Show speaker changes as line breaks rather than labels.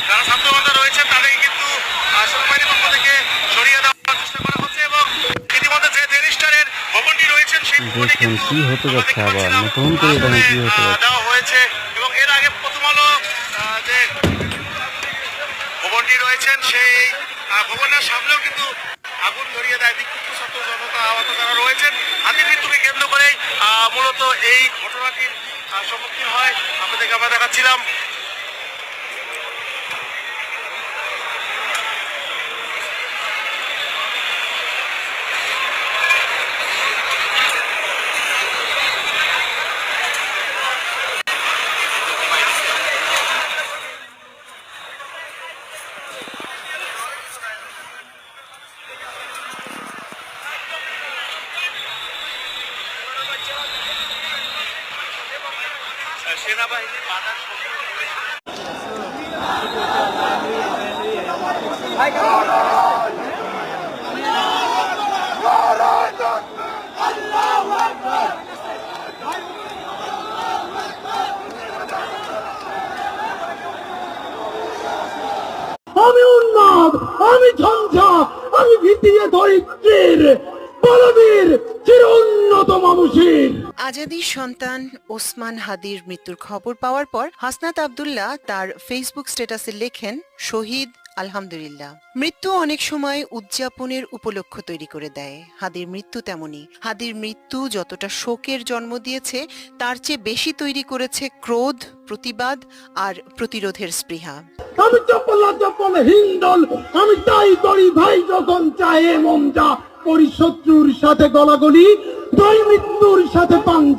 যারা ছাত্রবান্ধব রয়েছেন তাদেরকে কিন্তু সেনাবাহিনীর পক্ষ থেকে সরিয়ে দেওয়ার চেষ্টা করা হচ্ছে এবং ইতিমধ্যে যে রেজিস্টারের ভবনটি রয়েছেন সেই ভবনে কিন্তু
কি হতে যাচ্ছে আবার নতুন করে দেখেন কি হতে যাচ্ছে।
দেওয়া হয়েছে এবং এর আগে প্রথম আলো যে ভবনটি রয়েছেন সেই ভবনের সামনেও কিন্তু আগুন ধরিয়ে দেয় বিক্ষুব্ধ ছাত্র জনতা আহত যারা রয়েছেন। হাতির মৃত্যুকে কেন্দ্র করেই মূলত এই ঘটনাটির সম্মুখীন হয়। আপনাদেরকে আমরা দেখাচ্ছিলাম। সেনাবাহিনীর বাধা
আমি উন্মাদ, আমি ঝঞ্ঝা, আমি ভীতিয়ে ধরিত্রীর বলবীর চির উন্নত মানুষের।
আজাদির সন্তান ওসমান হাদির মৃত্যুর খবর পাওয়ার পর হাসনাত আব্দুল্লাহ তার ফেসবুক স্ট্যাটাসে লেখেন, শহীদ আলহামদুলিল্লাহ। মৃত্যু অনেক সময় উদযাপনের উপলক্ষ তৈরি করে দেয়। হাদির মৃত্যু তেমনি। হাদির মৃত্যু যতটা শোকের জন্ম দিয়েছে তার চেয়ে বেশি তৈরি করেছে ক্রোধ, প্রতিবাদ আর প্রতিরোধের স্পৃহা।
আমি চপল হিন্দল, আমি তাই করি ভাই যখন চাহে মন যা করি শত্রুর সাথে গলাগলি, তাই মৃত্যুর সাথে পাঞ্জা।